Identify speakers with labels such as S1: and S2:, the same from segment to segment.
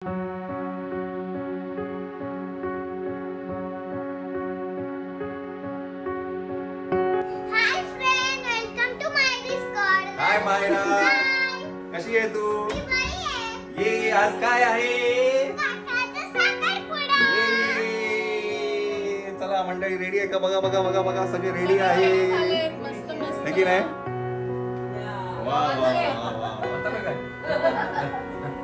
S1: हाय मायरा, कशी आहे तू? ये आज काय आहे? ये, चला मंडळी रेडी आहे का? बघा बघा बघा बघा सगळे रेडी आहे है की नाही? वा वा वा वा.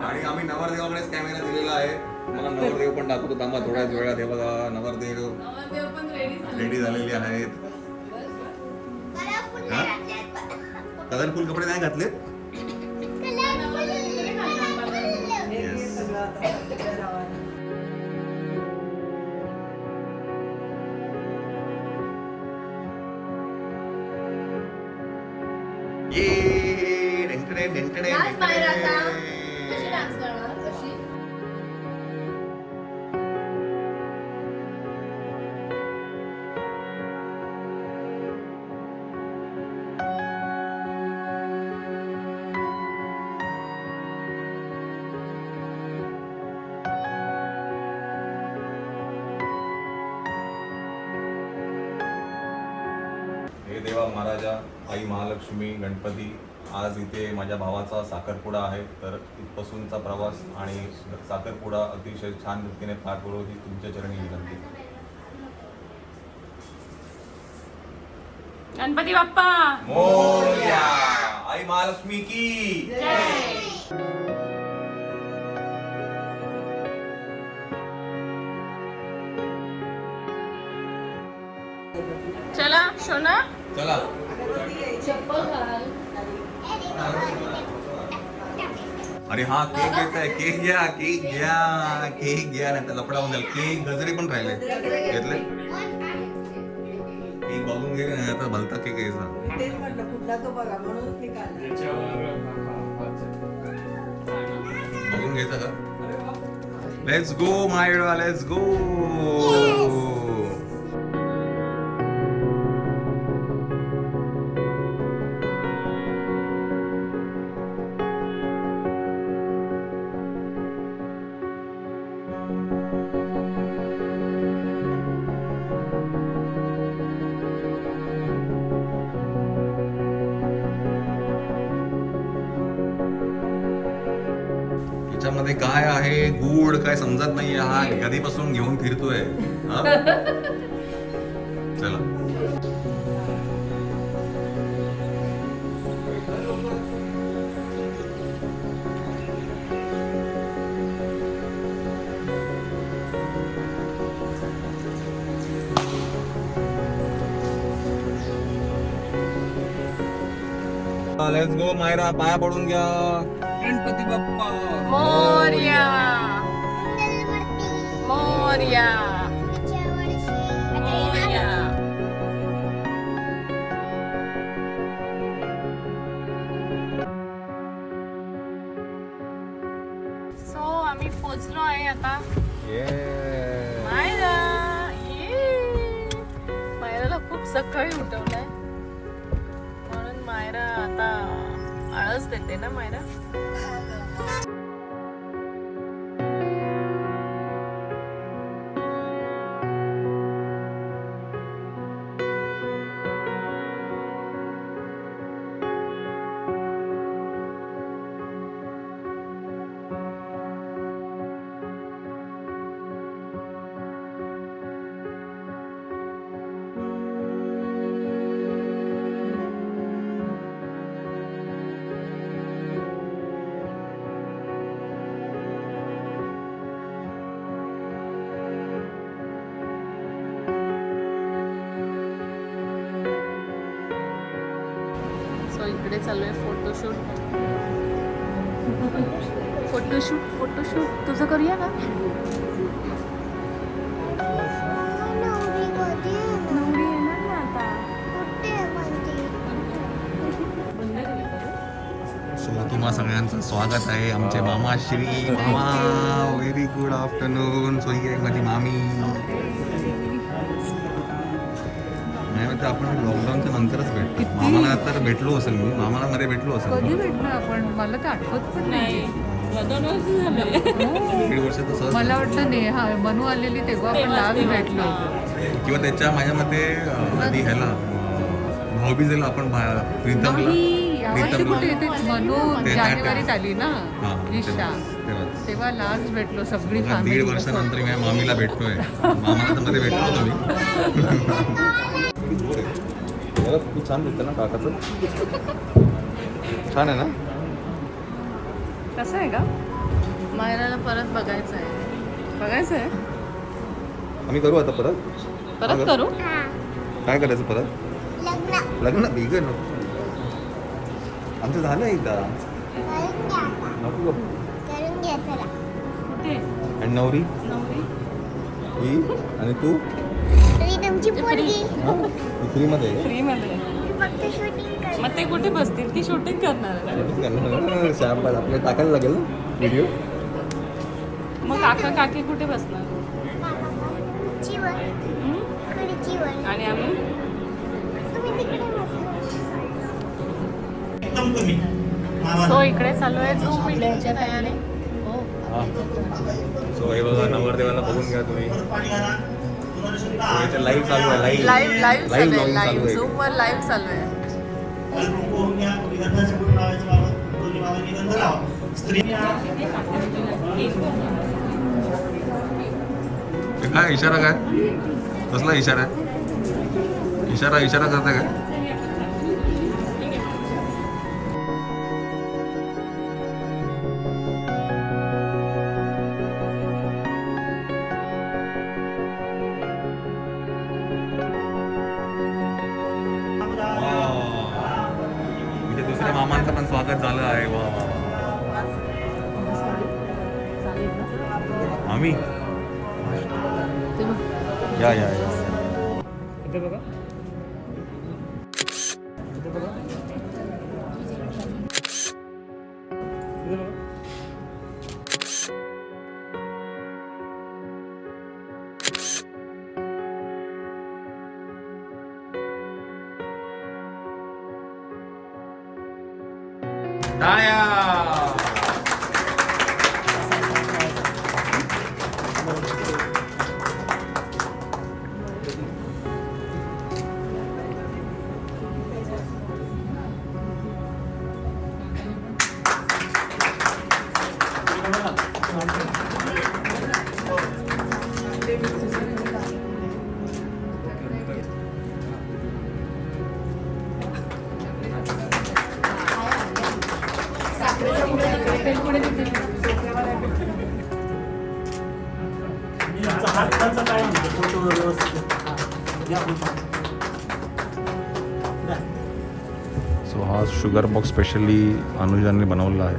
S1: आणि आम्ही नवरदेवाकडेच कॅमेरा दिलेला आहे. मला नवरदेव पण दाखवतो, थांबा थोड्याच वेळात. हे बघा नवरदेव रेडी झालेले आहेत. कलरफुल कपडे नाही घातलेत? ये ढेंकडे ढेंकडे हे देवा महाराजा, आई महालक्ष्मी, गणपती, आज इथे माझ्या भावाचा साखरपुडा आहे. तर इथपासूनचा प्रवास आणि साखरपुडा अतिशय छान रीतीने पार करू ही तुमच्या चरणी विनंती.
S2: गणपती बाप्पा
S1: मोरया, आई महालक्ष्मी की
S2: चला सोना
S1: चला. अरे हा केक घ्यायचा आहे. केक घ्या, केक घ्या, केक घ्या. नाही तर लफडा होऊन जाईल. केक गजरे पण राहिले घेतले. केक बघून घे नाही तर भलता केक घ्यायचा. बघून घ्यायचा का? Let's go Myra, let's go. त्याच्यामध्ये काय आहे गुड काय समजत नाहीये. हा कधीपासून घेऊन फिरतोय. हा? चला लेट्स गो मायरा, पाया पडून घ्या. गणपती बाप्पा
S2: मोरया मोरया मोरया. सो आम्ही पोचलो आहे आता. मायरा मायराला खूप सकाळी उठवलंय म्हणून मायरा आता आळस देते ना मायरा. इकडे चालू आहे फोटोशूट. फोटोशूट तुझं करूया का? नवरी येणार ना आता.
S1: तुम्हा सगळ्यांचं स्वागत आहे. आमचे मामा श्री मामा, व्हेरी गुड आफ्टरनून. सो ही आहे माझी मामी. नाही म्हणजे आपण लॉकडाऊनच्या नंतरच भेटतो. मामाला तर भेटलो असेल मी, मामाला मध्ये भेटलो असेल.
S3: कधी भेटलो आपण? मला तर आठवत पण नाही.
S2: 2 वर्ष झाले.
S1: दीड वर्ष तर सहज
S3: मला वाटतं नेहा मनू आलेली तेव्हा आपण लास्ट भेटलो होतो.
S1: किंवा त्याच्या माझ्या मते आधी ह्याला भाऊबीजेला आपण प्रीतमला
S3: नाही यावर्षी कुठे येते मनू
S1: ते
S3: जानेवारीत आली ना
S1: हां,
S3: ईशा
S1: तेव्हाच.
S3: तेव्हा लास्ट भेटलो सगळी
S1: बघा,
S3: फॅमिली.
S1: 1.5 वर्षानंतर मी मामीला भेटतोय. मामाला तर मध्ये भेटलो होतो मी. खूप छान दिसतं ना काकाचं. छान आहे ना.
S2: कसं आहे का मायराला परत बघायचं आहे
S1: आम्ही करू आता परत
S2: करू
S1: काय करायचं परत लग्न बिगर नको. आमचं झालं एकदा नको गं.
S2: कुठे
S1: आणि नवरी ही आणि तू फ्रीमध्ये आहे.
S2: फ्रीमध्ये मग ते कुठे बसतील ती शूटिंग करणार आहे.
S1: शाबास आपल्याला टाकायला लागेल ना व्हिडिओ.
S2: मग काका काकी कुठे बसणार आणि आम्ही सो इकडे चालू आहे झूम मीटिंगची तयारी.
S1: सो हे बघा नवरदेवाला बघून घ्या तुम्ही. लाईव्ह चालू आहे.
S2: लाईव्ह चालू आहे.
S1: चालू
S2: लाईव्ह
S1: आहे.
S2: झूम वर लाईव्ह चालू आहे.
S1: काय इशारा काय कसला इशारा आहे. इशारा करता काय. इथे दुसऱ्या मामांचं पण स्वागत झालं आहे. वा आम्ही या
S3: इथे बघा.
S1: टाळ्या. सो हा शुगर बॉक्स स्पेशली अनुजाने बनवलेला आहे.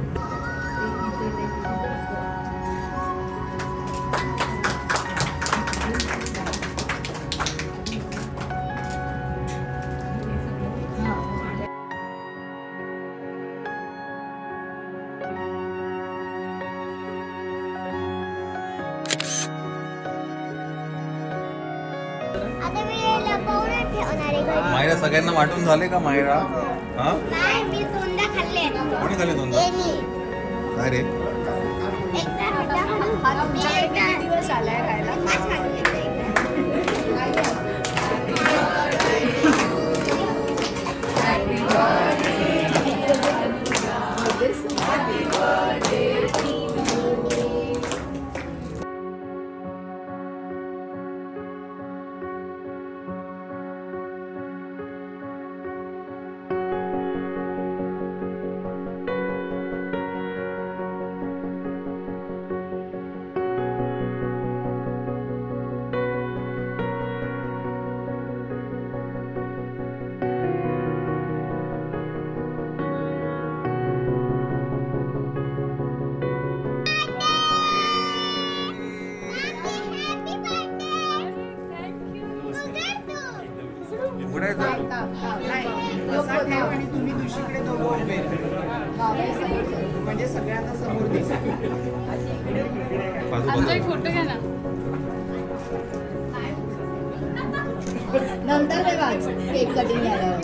S1: मायरा सगळ्यांना वाटून झाले का मायरा. हा
S4: मी दोनदा खाल्ले.
S1: कोणी खाल्ले दोनदा. काय रे
S4: दिवस आलाय खायला.
S3: आणि तुम्ही दुसरीकडे दोघं उभे म्हणजे सगळ्यांना समोर दिसेल.
S2: आमचा एक फोटो घ्या ना.
S4: नंतर तेव्हाच केक कटिंग झालं.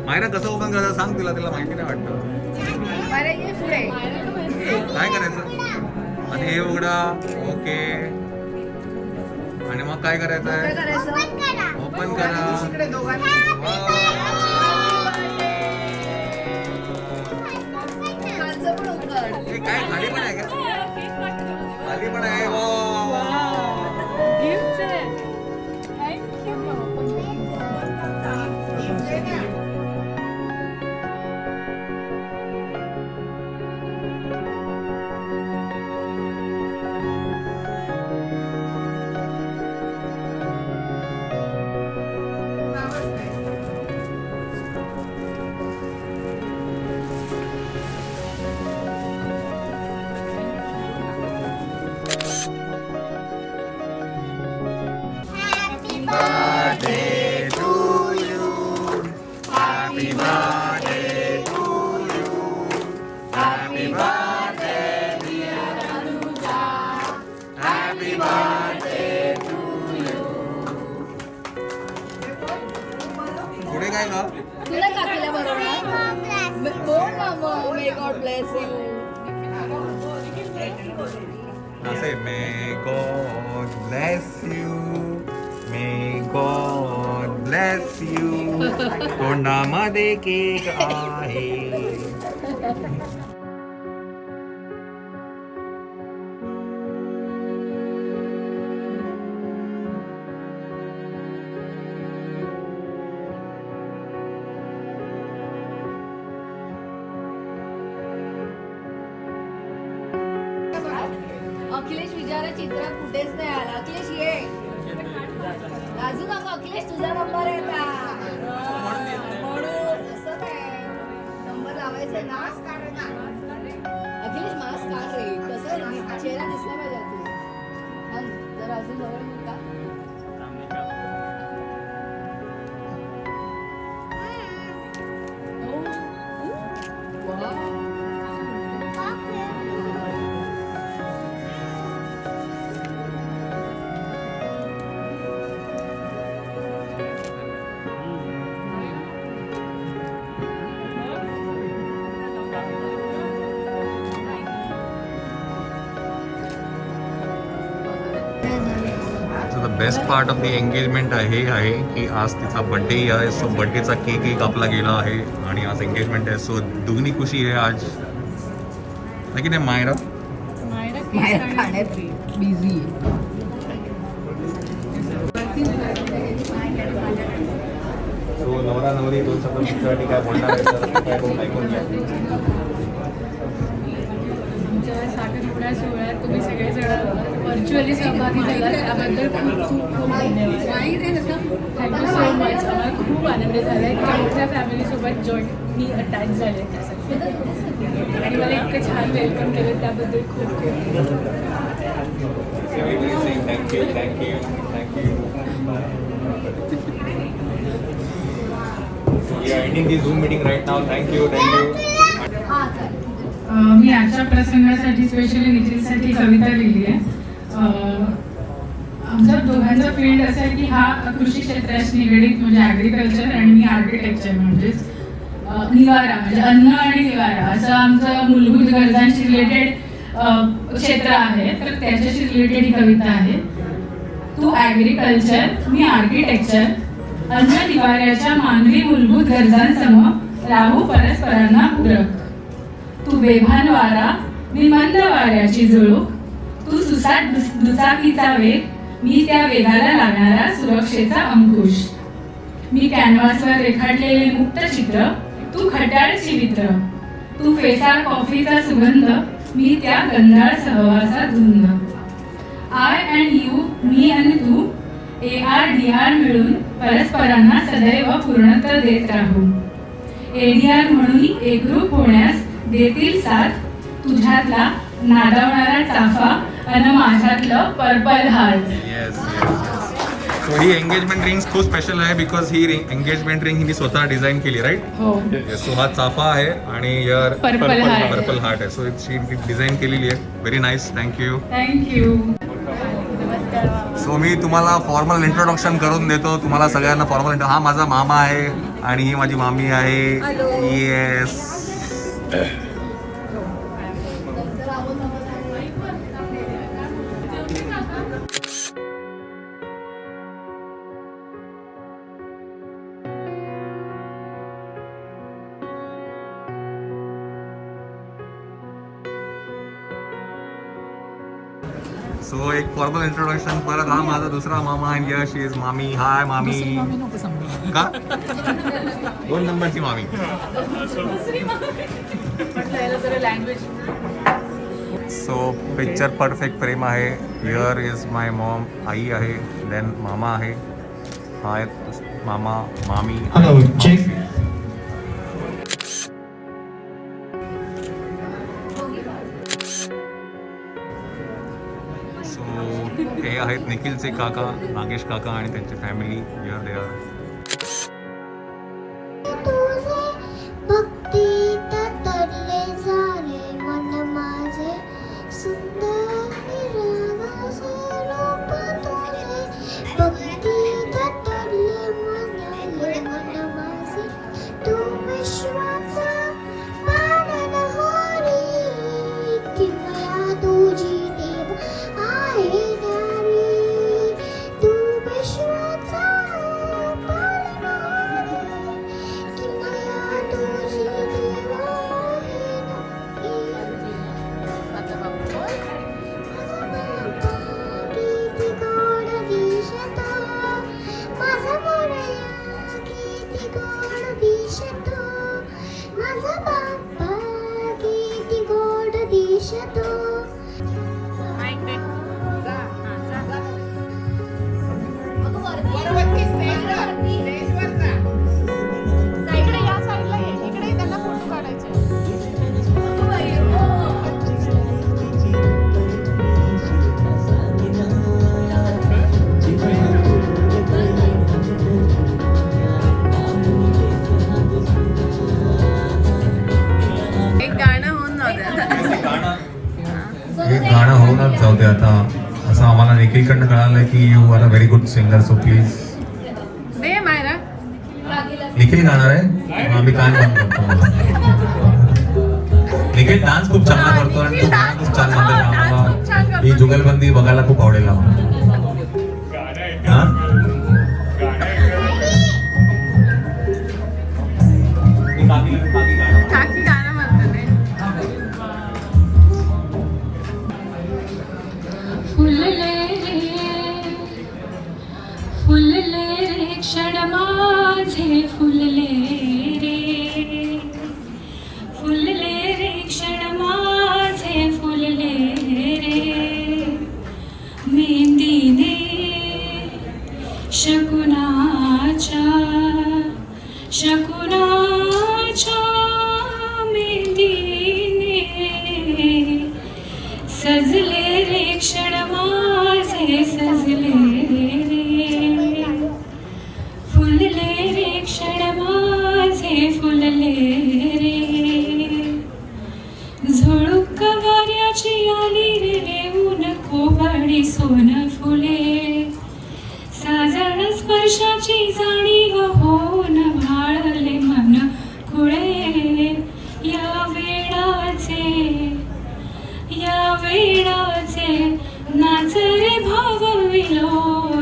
S1: मायरा कसं ओपन करायचं सांग तिला माहिती नाही वाटतं. काय करायचं आणि हे उघडा. ओके आणि मग काय करायचं आहे ओपन करा. हे काय खाली पण आहे का खाली पण आहे.
S2: गिफ्ट आहे. थँक्यू.
S1: पुढे काय का
S2: तुला काकीला बरोबर बोल ना मग. May God bless you.
S1: असे may God bless you may God bless you. तोंडामध्ये केक आहे.
S4: अखिलेश विचारा चित्रात कुठेच नाही आला. अखिलेश ये राजू नको. अखिलेश तुझा नंबर आहे का म्हणून असं काय नंबर लावायचा ना. अखिलेश मास्क काढ रे. कसं चेहरा दिसला पाहिजे तू. जरा अजून जवळ येऊ का.
S1: The best part of the engagement हे आहे की आज तिचा बड्डे आहे. सो बड्डेचा केक कापला गेला आहे आणि आज एंगेजमेंट आहे. सो दुगनी खुशी आहे आज. लेकिन हे मायरा
S3: खाण्यात बिझी.
S1: सो नवरा नवरी दोन शब्द तुमच्यासाठी काय बोलणार आहे तर काय करून ऐकून घ्या.
S3: तुमच्या साखरपुडा सोहळ्यात तुम्ही सगळेजण व्हर्च्युअली सहभागी झाला त्याबद्दल खूप खूप खूप धन्यवाद. Thank you so much. आम्हाला खूप आनंद झाला आहे. मोठ्या फॅमिलीसोबत जॉईंट मी अटॅच झाले त्यासाठी आणि मला इतकं छान वेलकम केलं त्याबद्दल खूप खूप
S1: thank you thank you thank you. Ending the Zoom meeting right now. Thank you thank you.
S3: मी आजच्या प्रसंगासाठी स्पेशली निखिलसाठी कविता लिहिली आहे. आमचा दोघांचा फील्ड असं आहे की हा कृषी क्षेत्राशी निगडीत म्हणजे ॲग्रिकल्चर आणि मी आर्किटेक्चर म्हणजेच निवारा म्हणजे अन्न आणि निवारा असं आमचं मूलभूत गरजांशी रिलेटेड क्षेत्र आहे. तर त्याच्याशी रिलेटेड ही कविता आहे. तू ॲग्रिकल्चर मी आर्किटेक्चर अन्न निवाऱ्याच्या मानवी मूलभूत गरजांसमोर राहू परस्परांना पूरक. तू बेभान वारा मी मंद वाऱ्याची झुळूक. तू सुसाट दुचाकीचा वेग मी त्या वेगाला लागणारा सुरक्षेचा अंकुश. मी कॅनव्हासवर रेखाटलेले मुक्त चित्र तू खट्याळ चिवित्र. तू फेसाळ कॉफीचा सुगंध मी त्या गंधाळ सहवासा धुंद. आय अँड यू मी आणि तू ARDR मिळून परस्परांना सदैव पूर्णत्व देत राहू. ADR म्हणून एकरूप होण्यास देतील साथ तुझ्यातला नादावणारा चाफा आणि माझ्यातलं पर्पल हार्ट.
S1: येस. सो ही एंगेजमेंट रिंग खूप स्पेशल आहे बिकॉज ही एंगेजमेंट रिंग हिने स्वतः डिझाईन केली राईट.
S3: हो.
S1: सो हा चाफा आहे आणि यार
S3: Purple heart.
S1: पर्पल हार्ट आहे. सो शी डिझाईन केलेली आहे. Very nice. Thank you.
S3: Thank you.
S1: So मी तुम्हाला फॉर्मल इंट्रोडक्शन करून देतो. तुम्हाला सगळ्यांना फॉर्मल हा माझा मामा आहे आणि ही माझी मामी आहे. येस. सो एक फॉर्मल इंट्रोडक्शन. परत हा माझा दुसरा मामा आणि यश इज मामी. हाय मामी. का 2 नंबरची मामी. सो पिक्चर परफेक्ट फ्रेम आहे. Here is my mom. आई आहे. देन मामा आहे. हाय मामा मामी.
S5: Hello check.
S1: सो हे आहेत निखिलचे काका, नागेश काका आणि त्यांची फॅमिली. Here they are.
S6: भक्तीत तरले झाले मन माझे सुंदर निरागस रूप तुझे. भक्तीत तरले मन माझे तू विश्वाचा पालनहारी. किमया तुझी देव आहे न्यारी. तू विश्वाचा पालनहारी. किमया तुझी देव आहे न्यारी. किती गोड दिसतो माझा मोरया. किती गोड दिसतो माझा बाप्पा. किती गोड दिसतो.
S2: एक गाणं होऊन जाऊ द्या.
S1: हे गाणं होऊनच जाऊ दे आता. असं आम्हाला निखिलकडनं कळालं की you are a very good singer. So please.
S2: दे मायरा.
S1: निखिल गाणार आहे. आम्ही काय म्हणतो. निखिल डान्स खूप चांगला करतो आणि तो गाणं खूप छान म्हणतो. आम्हाला ही जुगलबंदी बघायला खूप आवडेल आम्हाला. हा?
S2: काकी गाणं म्हणतो ते.
S3: फुलले रे क्षण माझे फुलले रे. फुलले रे क्षण माझे फुलले रे. मेहंदीने शकुनाच्या मेहंदीने सजले रे क्षण माझे सजले रे. फुलले रे क्षण माझे फुलले रे. झुळूक वाऱ्याची आली रे देऊन कोवळी सोन फुले. साजण स्पर्शाची जाणीव होऊन भाळले मन खुळे. या वेळाचे नाच रे भावविलो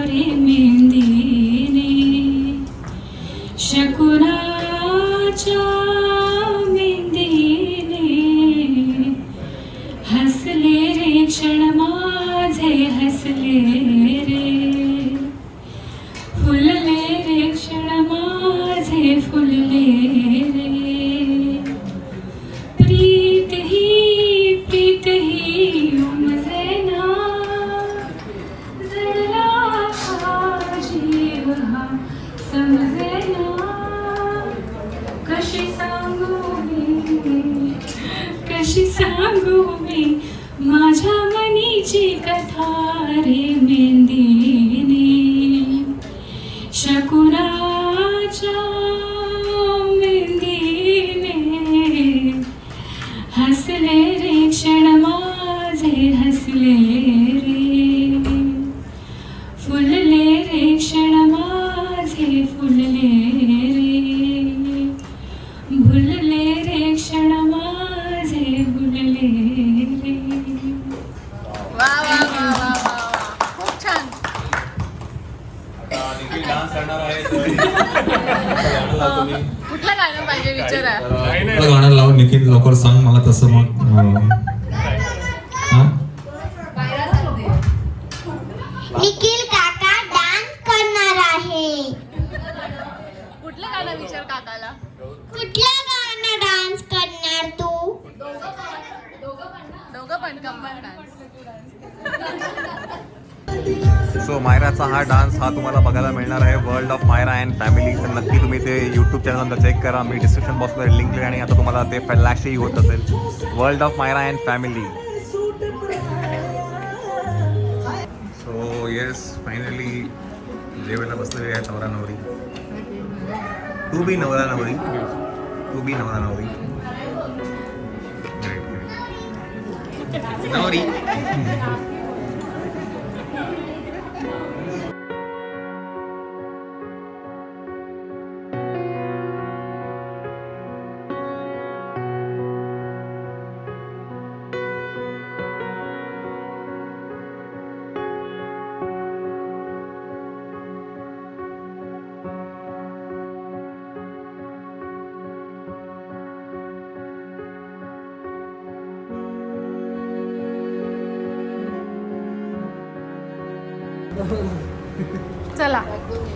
S3: रे मेहंदीने. शकुनाच्या मेहंदीने हसले रे क्षण माझे हसले रे. फुलले रे क्षण माझे फुलले रे. प्रीत ही उमजेना. जडला हा जीव हा समजेना. कशी सांगू मी माझ्या मनीची कथा रे मेहंदीने. शकुनाच्या मेहंदीने हसले रे क्षण माझे हसले रे. फुलले रे क्षण माझे फुलले रे.
S1: गाणं लावतो मी.
S2: कुठलं गाणं पाहिजे विचारा.
S1: कुठलं गाणं लावून निखिल लवकर सांग मला तसं मग. हा?
S6: निखिल काका डान्स करणार आहे.
S2: कुठलं गाणं विचार काकाला.
S6: कुठलं गाणं डान्स करणार तू?
S2: दोघं पण कंबाईन डान्स.
S1: सो मायराचा हा डान्स हा तुम्हाला बघायला मिळणार आहे world of Myra and family. तर नक्की तुम्ही ते यूट्यूब चॅनलला चेक करा. मी डिस्क्रिप्शन बॉक्समध्ये लिंक दिली आणि आता तुम्हाला ते फ्लॅशही होत असेल. World of Myra and family. So yes finally जेवायला बसलेली आहे नवरा नवरी. तू बी नवरा नवरी. तू बी नवरा नवरी. नवरी.
S2: चला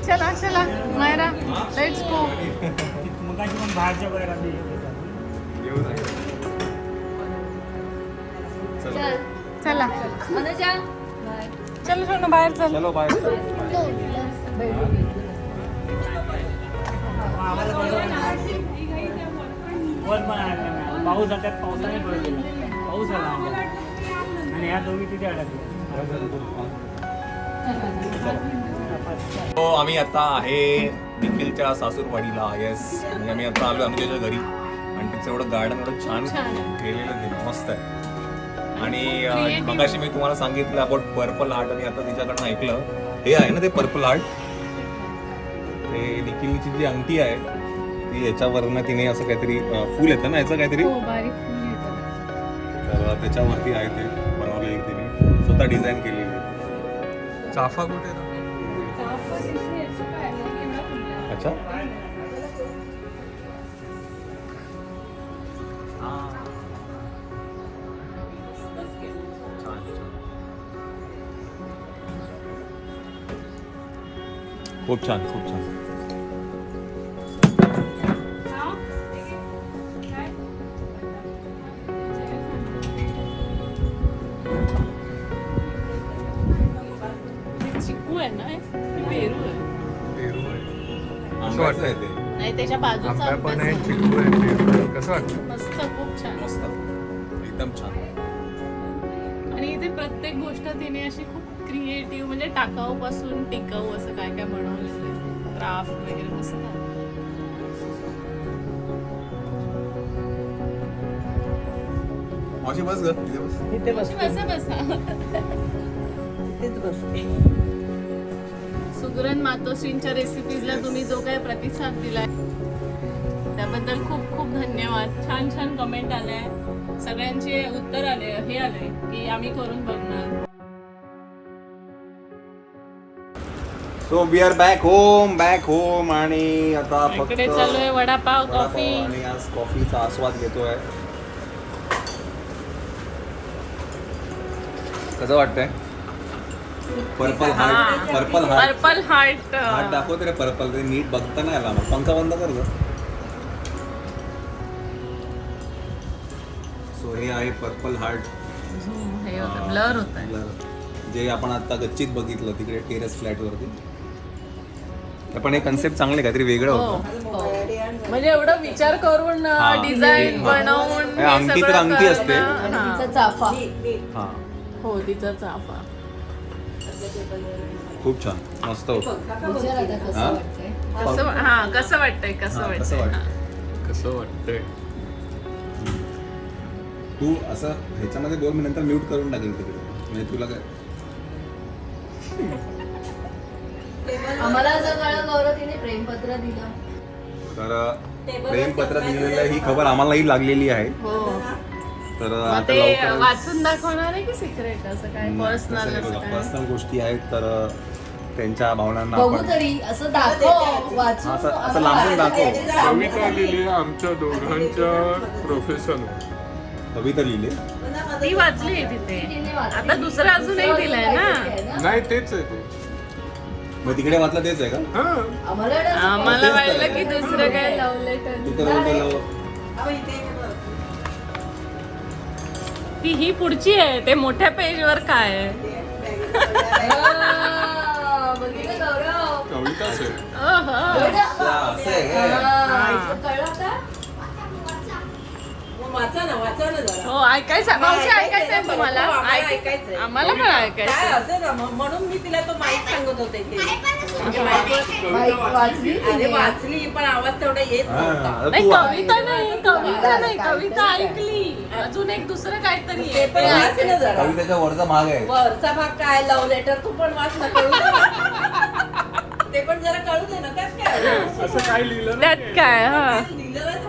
S2: चला चला मायरा लेट्स गो.
S5: मगाशी पण बाहेरच्या बाहेर आधी
S2: चला
S4: अनुजा
S2: चल सोनू बाहेर चल.
S1: चलो बाय.
S5: वर पण आला नाही. पाऊस आता पावसाने पडून गेला. पाऊस आला आम्हाला. आणि ह्या दोघी तिथे अडकल्या.
S1: हो आम्ही आता आहे निखिलच्या सासूरवाडीला. येस म्हणजे आम्ही आता आलो अनुजाच्या घरी आणि तिचं एवढं गार्डन एवढं छान केलेलं ते मस्त आहे. आणि मगाशी मी तुम्हाला सांगितलं अबाउट पर्पल हार्ट आणि आता तिच्याकडनं ऐकलं हे आहे ना ते पर्पल हार्ट. ते निखिलची जी अंगठी आहे ती याच्यावरनं तिने असं काहीतरी फूल येतं ना याचं काहीतरी
S2: बारीक फुल येतं.
S1: तर त्याच्यावरती आहे ते बनवलेलं तिने स्वतः डिझाईन केलेली. चाफा कुठे आहे? अच्छा खूप छान खूप छान.
S2: चिकू आहे ना पेरू आहे.
S1: आंब्याचं आहे ते.
S2: नाही त्याच्या बाजूचा
S7: पण आहे,
S2: आंब्याचं.
S7: चिकू आहे, पेरू आहे. कसं वाटतं?
S2: मस्त खूप छान.
S1: मस्त एकदम छान.
S2: आणि इथे प्रत्येक गोष्ट तिने अशी खूप क्रिएटिव्ह म्हणजे टाकाऊ पासून टिकाऊ असं काय काय बनवलेलं आहे. क्राफ्ट वगैरे मस्त आहे.
S1: मावशी बस ग इथे बस.
S5: तिथे बस.
S2: बसा बसा.
S5: तिथेच बसते.
S2: सुगरण मातोश्रींच्या रेसिपीजला तुम्ही जो काही प्रतिसाद दिलाय त्याबद्दल खूप खूप धन्यवाद. छान छान कमेंट आले. सगळ्यांचे उत्तर आले हे आले की आम्ही करून बघणार.
S1: So we are back home आणि आता फक्त
S2: इकडे चालू आहे वडापाव कॉफी.
S1: आणि आज कॉफीचा आस्वाद घेतोय. कसं वाटतंय? Purple heart. Purple heart.
S2: Purple heart.
S1: Heart दाखवते रे पर्पल. ते नीट बघता नाही आला मग. पंखा बंद कर ग. सो हे आहे पर्पल हार्ट.
S2: हे होतं ब्लर होत आहे.
S1: जे आपण आता गच्चीत बघितलं तिकडे टेरेस फ्लॅट वरती. पण हे कन्सेप्ट चांगले काहीतरी वेगळं होतं.
S2: म्हणजे एवढं विचार करून डिझाईन बनवून हे
S1: अंगठी तर
S2: सगळं
S1: अंगठी असते.
S2: करणं.
S4: आणि
S2: हा.
S4: तिचा चाफा.
S1: हा
S2: हो तिचा चाफा.
S1: खूप छान मस्त होतं.
S4: विचार आता कसं
S1: हा?
S4: वाटतंय.
S2: कसं वाटतंय कसं
S1: हा,
S2: वाटतंय
S1: कसं
S2: हा.
S1: वाटतंय?
S7: कसं वाटतंय?
S1: तू असं ह्याच्यामध्ये बोल. मी नंतर म्यूट करून टाकेल तिकडे. म्हणजे तुला काय
S4: आम्हाला असं कळलं गौरव तिने प्रेमपत्र दिलं.
S1: तर प्रेमपत्र दिलेलं ही खबर आम्हालाही लागलेली आहे.
S2: हो
S1: तर
S2: मग
S1: आता
S2: ते
S1: लवकरच
S2: वाचून दाखवणार आहे की सिक्रेट असं काय पर्सनल असं काय.
S1: पर्सनल गोष्टी आहेत. तर त्यांच्या भावनांना
S4: बघू
S1: आपण
S4: तरी असं दाखव वाचून
S1: असं असं लांबून दाखव.
S7: कविता लिहिली आहे आमच्या दोघांच्या प्रोफेशनवर.
S1: कविता लिहिली
S2: ती वाचली तिथे. आता दुसरं अजूनही दिलंय ना.
S7: नाही तेच आहे ते.
S1: मग तिकडे वाचलं तेच आहे का?
S7: हा
S2: आम्हाला वाटलं की दुसरं काय लावलंय
S1: तिथं बोलतो
S2: ती ही पुढची आहे. ते मोठ्या पेजवर काय आहे?
S4: बघितलं गौरव
S7: कविताच आहे.
S1: असं आहे काय?
S4: कळलं का
S2: हो ऐकायचं मावशी ऐकायचंय तुम्हाला. आम्हाला पण ऐकायचं.
S8: म्हणून मी तिला तो माईक सांगत होते ते
S4: माईक वाचली
S8: अरे वाचली पण आवाज तेवढा येत नव्हता.
S1: आता
S2: नाही
S1: तू
S2: कविता नाही, कविता नाही, कविता ऐकली. अजून एक दुसरं काहीतरी
S8: ते पण
S2: आहे.
S8: वाच ना जरा.
S1: कवितेच्या वरचा भाग आहे.
S8: वरचा भाग काय लव्ह लेटर तू पण वाच ना कळू दे ना. ते पण जरा कळू दे ना त्यात काय
S7: असं काय लिहिलं
S2: त्यात काय हा
S8: लिहिलं